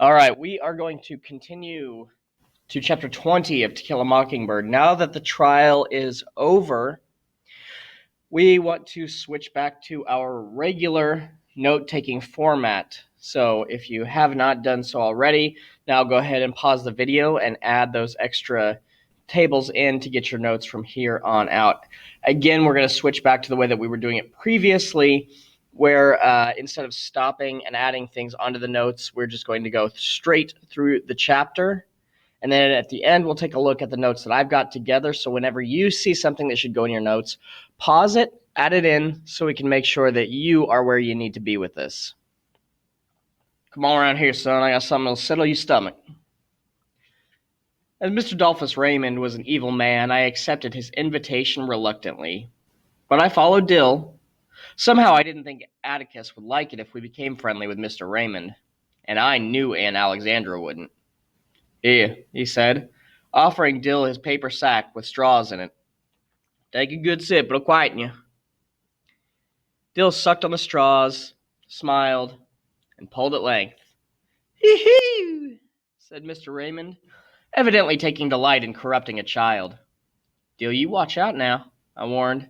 All right, we are going to continue to chapter 20 of To Kill a Mockingbird. Now that the trial is over, we want to switch back to our regular note-taking format. So if you have not done so already, now go ahead and pause the video and add those extra tables in to get your notes from here on out. Again, we're going to switch back to the way that we were doing it previously, where instead of stopping and adding things onto the notes, we're just going to go straight through the chapter. And then at the end, we'll take a look at the notes that I've got together. So whenever you see something that should go in your notes, pause it, add it in, so we can make sure that you are where you need to be with this. Come on around here, son. I got something that'll settle your stomach. As Mr. Dolphus Raymond was an evil man, I accepted his invitation reluctantly. But I followed Dill. Somehow I didn't think Atticus would like it if we became friendly with Mr. Raymond, and I knew Aunt Alexandra wouldn't. Here, he said, offering Dill his paper sack with straws in it. Take a good sip, it'll quieten you. Dill sucked on the straws, smiled, and pulled at length. Hee-hee, said Mr. Raymond, evidently taking delight in corrupting a child. Dill, you watch out now, I warned.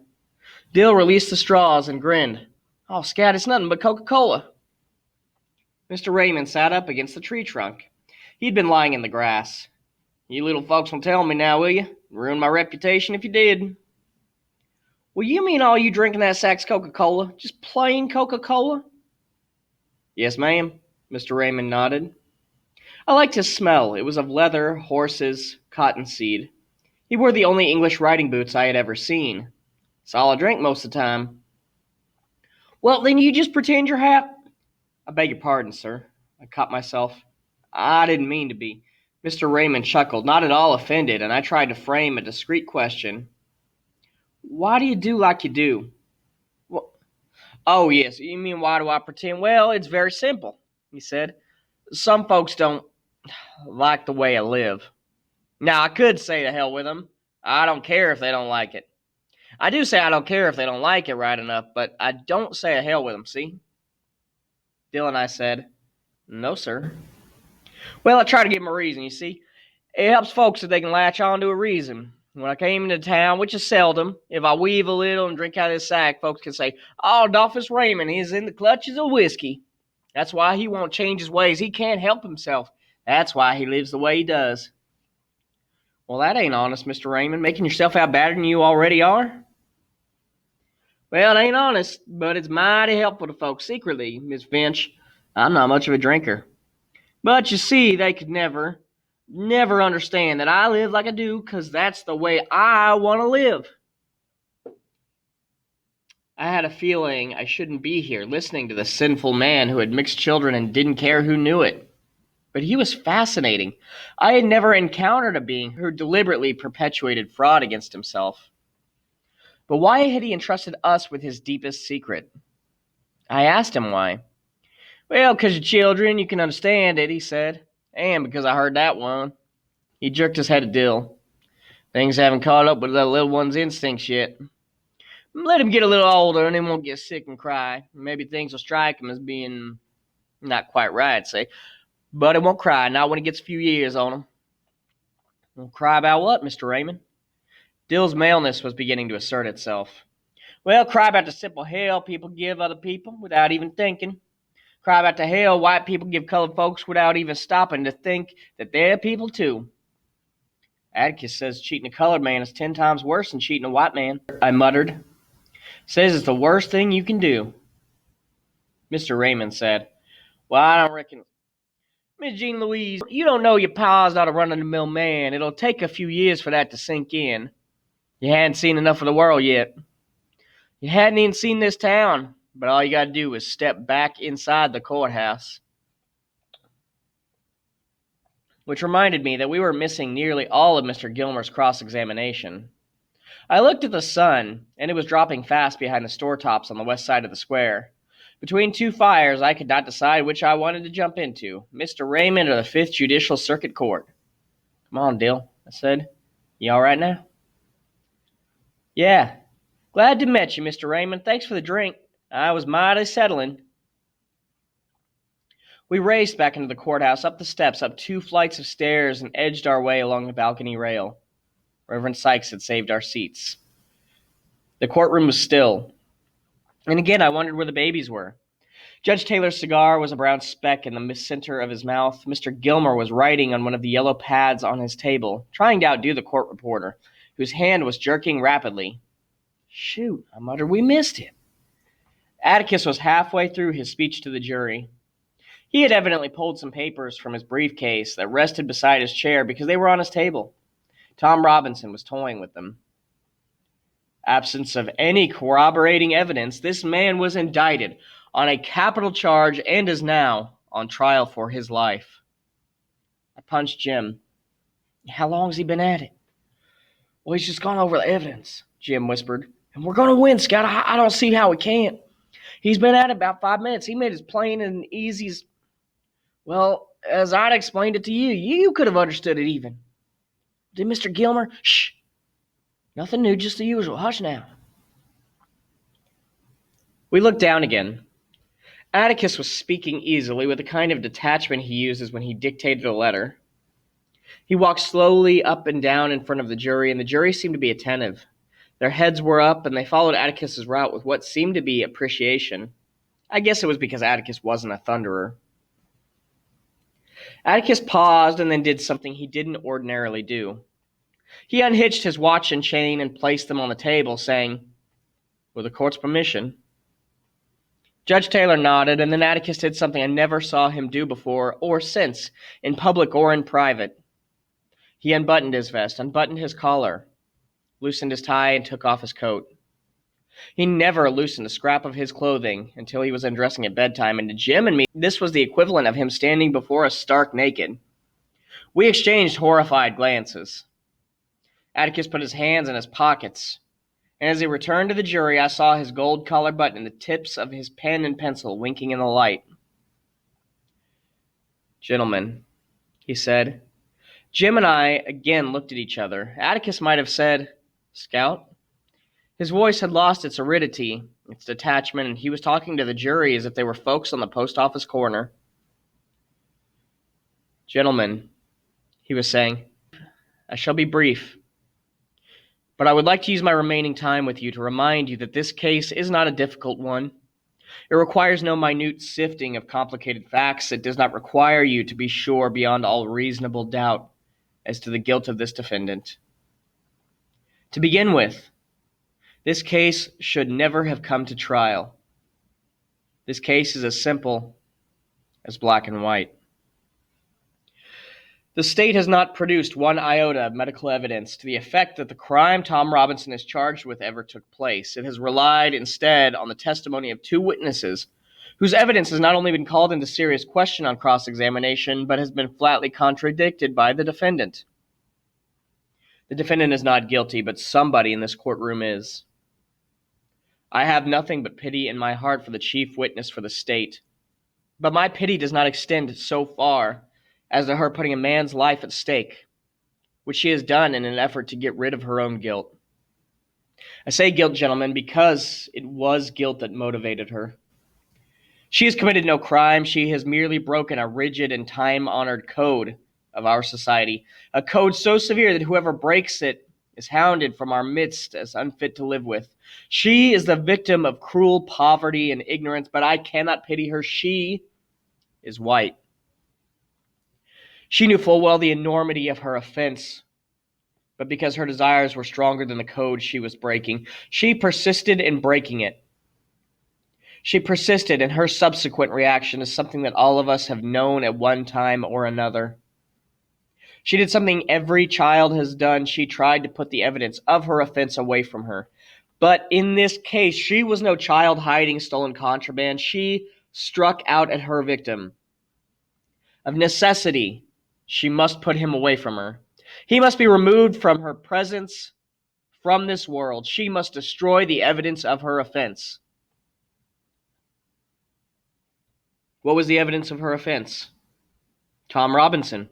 Dill released the straws and grinned. Oh, scat, it's nothing but Coca-Cola. Mr. Raymond sat up against the tree trunk. He'd been lying in the grass. You little folks will tell me now, will you? Ruin my reputation if you did. Well, you mean all you drinking that sack's Coca-Cola? Just plain Coca-Cola? Yes, ma'am, Mr. Raymond nodded. I liked his smell. It was of leather, horses, cottonseed. He wore the only English riding boots I had ever seen. Solid drink most of the time. Well, then you just pretend you're happy. I beg your pardon, sir. I caught myself. I didn't mean to be. Mr. Raymond chuckled, not at all offended, and I tried to frame a discreet question. Why do you do like you do? Well, oh, yes, you mean why do I pretend? Well, it's very simple, he said. Some folks don't like the way I live. Now, I could say to hell with them. I don't care if they don't like it. I do say I don't care if they don't like it right enough, but I don't say to hell with them, see? Dill and I said, no, sir. Well, I try to give them a reason, you see. It helps folks if they can latch on to a reason. When I came into town, which is seldom, if I weave a little and drink out of his sack, folks can say, oh, Dolphus Raymond is in the clutches of whiskey. That's why he won't change his ways. He can't help himself. That's why he lives the way he does. Well, that ain't honest, Mr. Raymond, making yourself out better than you already are. Well, it ain't honest, but it's mighty helpful to folks secretly, Miss Finch. I'm not much of a drinker. But you see, they could never understand that I live like I do because that's the way I want to live. I had a feeling I shouldn't be here listening to the sinful man who had mixed children and didn't care who knew it. But he was fascinating. I had never encountered a being who deliberately perpetuated fraud against himself. But why had he entrusted us with his deepest secret? I asked him why. Well, because you're children, you can understand it, he said. And because I heard that one. He jerked his head at Dill. Things haven't caught up with that little one's instincts yet. Let him get a little older and he won't get sick and cry. Maybe things will strike him as being not quite right, say. But he won't cry, not when he gets a few years on him. Won't cry about what, Mr. Raymond? Dill's maleness was beginning to assert itself. Well, cry about the simple hell people give other people without even thinking. Cry about the hell white people give colored folks without even stopping to think that they're people too. Atticus says cheating a colored man is 10 times worse than cheating a white man, I muttered. Says it's the worst thing you can do. Mr. Raymond said, well, I don't reckon. Miss Jean Louise, you don't know your pa's not a run-of-the-mill man. It'll take a few years for that to sink in. You hadn't seen enough of the world yet. You hadn't even seen this town, but all you got to do is step back inside the courthouse. Which reminded me that we were missing nearly all of Mr. Gilmer's cross-examination. I looked at the sun, and it was dropping fast behind the store tops on the west side of the square. Between two fires, I could not decide which I wanted to jump into, Mr. Raymond or the 5th Judicial Circuit Court. Come on, Dill, I said. You all right now? Yeah. Glad to meet you, Mr. Raymond. Thanks for the drink. I was mighty settling. We raced back into the courthouse, up the steps, up 2 flights of stairs, and edged our way along the balcony rail. Reverend Sykes had saved our seats. The courtroom was still, and again I wondered where the babies were. Judge Taylor's cigar was a brown speck in the center of his mouth. Mr. Gilmer was writing on one of the yellow pads on his table, trying to outdo the court reporter, whose hand was jerking rapidly. Shoot, I muttered, we missed it. Atticus was halfway through his speech to the jury. He had evidently pulled some papers from his briefcase that rested beside his chair because they were on his table. Tom Robinson was toying with them. Absence of any corroborating evidence, this man was indicted on a capital charge and is now on trial for his life. I punched Jim. How long's he been at it? Well, he's just gone over the evidence, Jim whispered. And we're going to win, Scout. I don't see how we can't. He's been at it about 5 minutes. He made it as plain and easy as, well, as I'd explained it to you. You could have understood it even. Did Mr. Gilmer? Shh. Nothing new, just the usual. Hush now. We looked down again. Atticus was speaking easily with the kind of detachment he uses when he dictated a letter. He walked slowly up and down in front of the jury, and the jury seemed to be attentive. Their heads were up, and they followed Atticus's route with what seemed to be appreciation. I guess it was because Atticus wasn't a thunderer. Atticus paused and then did something he didn't ordinarily do. He unhitched his watch and chain and placed them on the table, saying, with the court's permission. Judge Taylor nodded, and then Atticus did something I never saw him do before or since, in public or in private. He unbuttoned his vest, unbuttoned his collar, loosened his tie, and took off his coat. He never loosened a scrap of his clothing until he was undressing at bedtime, and to Jim and me, this was the equivalent of him standing before us stark naked. We exchanged horrified glances. Atticus put his hands in his pockets, and as he returned to the jury, I saw his gold collar button and the tips of his pen and pencil winking in the light. Gentlemen, he said. Jim and I again looked at each other. Atticus might have said, Scout. His voice had lost its aridity, its detachment, and he was talking to the jury as if they were folks on the post office corner. Gentlemen, he was saying, I shall be brief. But I would like to use my remaining time with you to remind you that this case is not a difficult one. It requires no minute sifting of complicated facts. It does not require you to be sure beyond all reasonable doubt as to the guilt of this defendant. To begin with, this case should never have come to trial. This case is as simple as black and white. The state has not produced one iota of medical evidence to the effect that the crime Tom Robinson is charged with ever took place. It has relied instead on the testimony of 2 witnesses whose evidence has not only been called into serious question on cross-examination, but has been flatly contradicted by the defendant. The defendant is not guilty, but somebody in this courtroom is. I have nothing but pity in my heart for the chief witness for the state, but my pity does not extend so far as to her putting a man's life at stake, which she has done in an effort to get rid of her own guilt. I say guilt, gentlemen, because it was guilt that motivated her. She has committed no crime. She has merely broken a rigid and time-honored code of our society, a code so severe that whoever breaks it is hounded from our midst as unfit to live with. She is the victim of cruel poverty and ignorance, but I cannot pity her. She is white. She knew full well the enormity of her offense, but because her desires were stronger than the code she was breaking, she persisted in breaking it. She persisted, and her subsequent reaction is something that all of us have known at one time or another. She did something every child has done. She tried to put the evidence of her offense away from her. But in this case, she was no child hiding stolen contraband. She struck out at her victim. Of necessity, she must put him away from her. He must be removed from her presence, from this world. She must destroy the evidence of her offense. What was the evidence of her offense? Tom Robinson,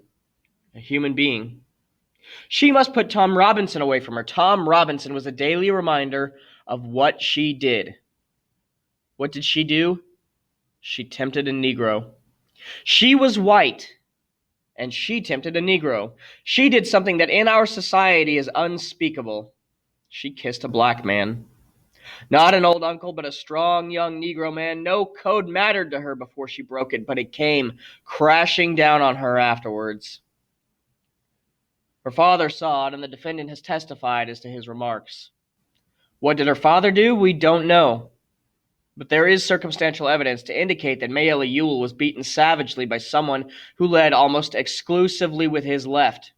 a human being. She must put Tom Robinson away from her. Tom Robinson was a daily reminder of what she did. What did she do? She tempted a Negro. She was white, and she tempted a Negro. She did something that in our society is unspeakable. She kissed a black man. Not an old uncle, but a strong young Negro man. No code mattered to her before she broke it, but it came crashing down on her afterwards. Her father saw it, and the defendant has testified as to his remarks. What did her father do? We don't know. But there is circumstantial evidence to indicate that Mayella Ewell was beaten savagely by someone who led almost exclusively with his left.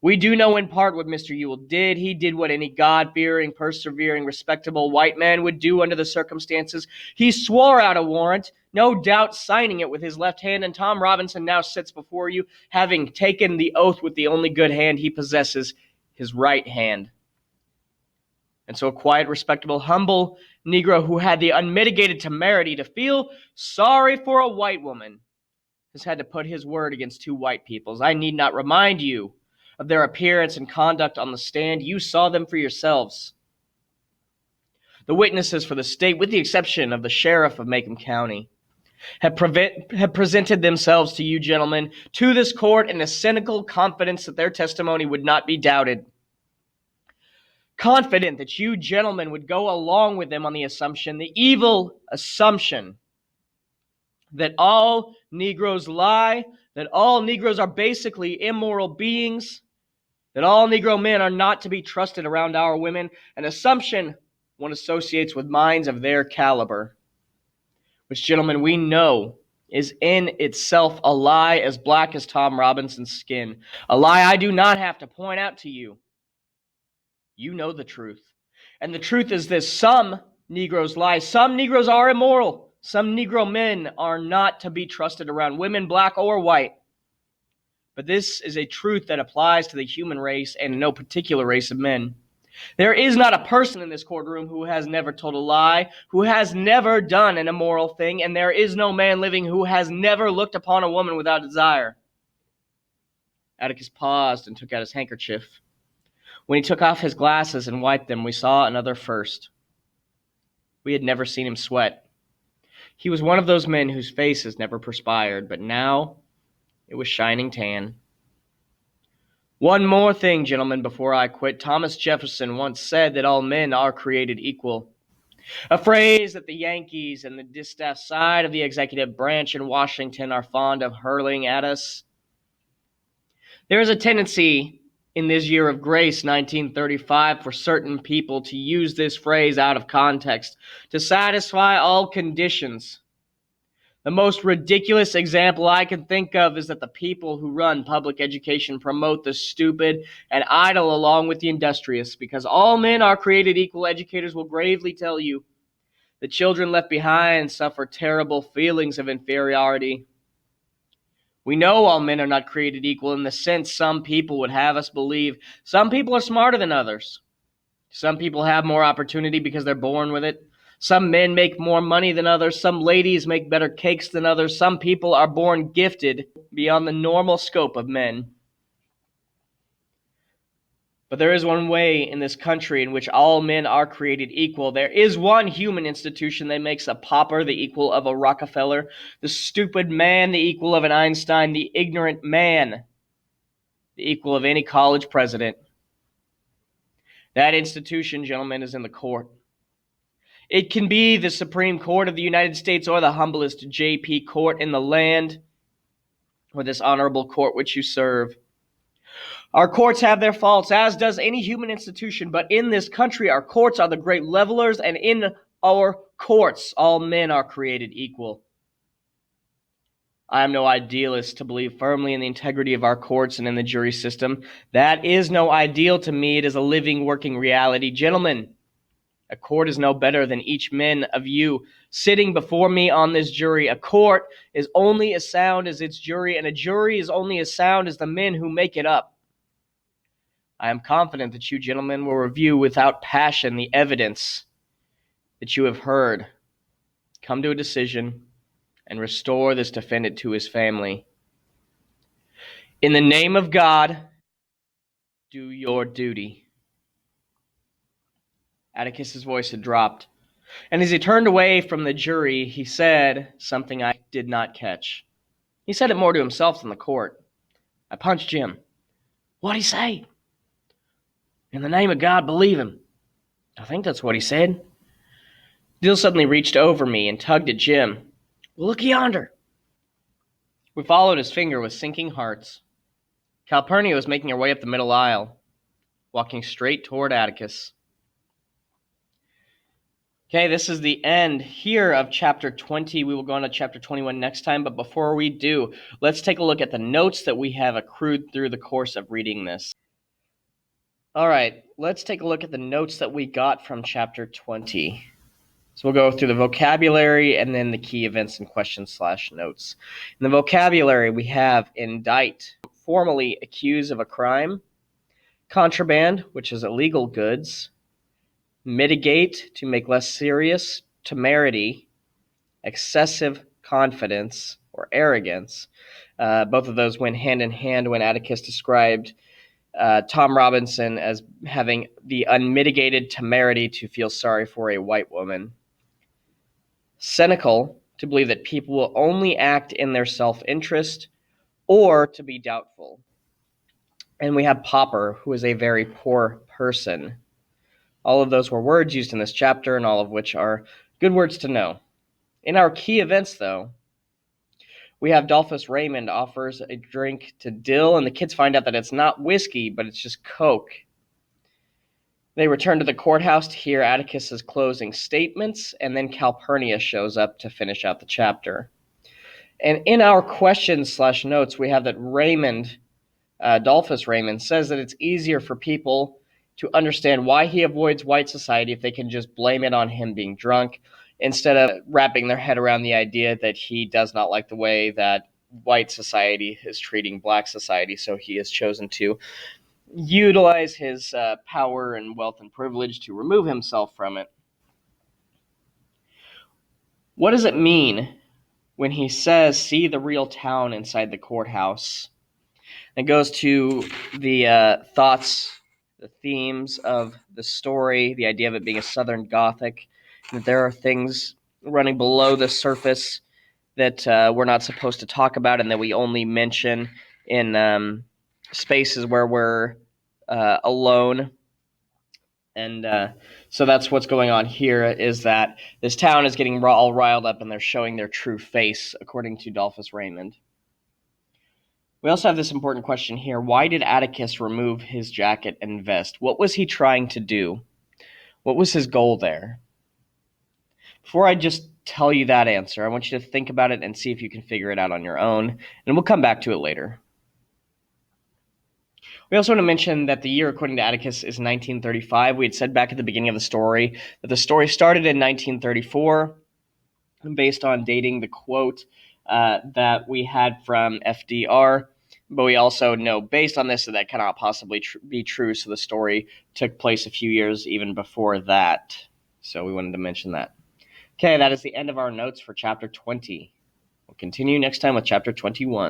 We do know in part what Mr. Ewell did. He did what any God-fearing, persevering, respectable white man would do under the circumstances. He swore out a warrant, no doubt signing it with his left hand, and Tom Robinson now sits before you, having taken the oath with the only good hand he possesses, his right hand. And so a quiet, respectable, humble Negro who had the unmitigated temerity to feel sorry for a white woman has had to put his word against two white peoples. I need not remind you of their appearance and conduct on the stand. You saw them for yourselves. The witnesses for the state, with the exception of the sheriff of Macomb County, have presented themselves to you gentlemen, to this court, in a cynical confidence that their testimony would not be doubted. Confident that you gentlemen would go along with them on the assumption, the evil assumption, that all Negroes lie, that all Negroes are basically immoral beings, that all Negro men are not to be trusted around our women, an assumption one associates with minds of their caliber, which, gentlemen, we know is in itself a lie as black as Tom Robinson's skin, a lie I do not have to point out to you. You know the truth. And the truth is this: some Negroes lie. Some Negroes are immoral. Some Negro men are not to be trusted around women, black or white. But this is a truth that applies to the human race and no particular race of men. There is not a person in this courtroom who has never told a lie, who has never done an immoral thing, and there is no man living who has never looked upon a woman without desire. Atticus paused and took out his handkerchief. When he took off his glasses and wiped them, we saw another first. We had never seen him sweat. He was one of those men whose faces never perspired, but now it was shining tan. One more thing, gentlemen, before I quit. Thomas Jefferson once said that all men are created equal, a phrase that the Yankees and the distaff side of the executive branch in Washington are fond of hurling at us. There is a tendency in this year of grace, 1935, for certain people to use this phrase out of context to satisfy all conditions. The most ridiculous example I can think of is that the people who run public education promote the stupid and idle along with the industrious, because all men are created equal. Educators will gravely tell you the children left behind suffer terrible feelings of inferiority. We know all men are not created equal in the sense some people would have us believe. Some people are smarter than others. Some people have more opportunity because they're born with it. Some men make more money than others. Some ladies make better cakes than others. Some people are born gifted beyond the normal scope of men. But there is one way in this country in which all men are created equal. There is one human institution that makes a pauper the equal of a Rockefeller, the stupid man the equal of an Einstein, the ignorant man the equal of any college president. That institution, gentlemen, is in the court. It can be the Supreme Court of the United States or the humblest J.P. court in the land, or this honorable court which you serve. Our courts have their faults, as does any human institution, but in this country, our courts are the great levelers, and in our courts, all men are created equal. I am no idealist to believe firmly in the integrity of our courts and in the jury system. That is no ideal to me. It is a living, working reality. Gentlemen, a court is no better than each man of you sitting before me on this jury. A court is only as sound as its jury, and a jury is only as sound as the men who make it up. I am confident that you gentlemen will review without passion the evidence that you have heard, come to a decision, and restore this defendant to his family. In the name of God, do your duty. Atticus's voice had dropped, and as he turned away from the jury, he said something I did not catch. He said it more to himself than the court. I punched Jim. What'd he say? In the name of God, believe him. I think that's what he said. Dill suddenly reached over me and tugged at Jim. Look yonder. We followed his finger with sinking hearts. Calpurnia was making her way up the middle aisle, walking straight toward Atticus. Okay, this is the end here of chapter 20. We will go on to chapter 21 next time, but before we do, let's take a look at the notes that we have accrued through the course of reading this. All right, let's take a look at the notes that we got from chapter 20. So we'll go through the vocabulary and then the key events and questions/notes. In the vocabulary, we have indict, formally accuse of a crime, contraband, which is illegal goods, mitigate, to make less serious, temerity, excessive confidence or arrogance. Both of those went hand in hand when Atticus described Tom Robinson as having the unmitigated temerity to feel sorry for a white woman. Cynical, to believe that people will only act in their self-interest, or to be doubtful. And we have pauper, who is a very poor person. All of those were words used in this chapter, and all of which are good words to know. In our key events, though, we have Dolphus Raymond offers a drink to Dill, and the kids find out that it's not whiskey, but it's just Coke. They return to the courthouse to hear Atticus's closing statements, and then Calpurnia shows up to finish out the chapter. And in our questions/notes, we have that Raymond, Dolphus Raymond, says that it's easier for people to understand why he avoids white society if they can just blame it on him being drunk, instead of wrapping their head around the idea that he does not like the way that white society is treating black society, so he has chosen to utilize his power and wealth and privilege to remove himself from it. What does it mean when he says, see the real town inside the courthouse? It goes to the thoughts, the themes of the story, the idea of it being a Southern Gothic, that there are things running below the surface that we're not supposed to talk about and that we only mention in spaces where we're alone. And so that's what's going on here, is that this town is getting all riled up and they're showing their true face, according to Dolphus Raymond. We also have this important question here. Why did Atticus remove his jacket and vest? What was he trying to do? What was his goal there? Before I just tell you that answer, I want you to think about it and see if you can figure it out on your own, and we'll come back to it later. We also want to mention that the year, according to Atticus, is 1935. We had said back at the beginning of the story that the story started in 1934, based on dating the quote that we had from FDR. But we also know, based on this, that cannot possibly be true, so the story took place a few years even before that. So we wanted to mention that. Okay, that is the end of our notes for Chapter 20. We'll continue next time with Chapter 21.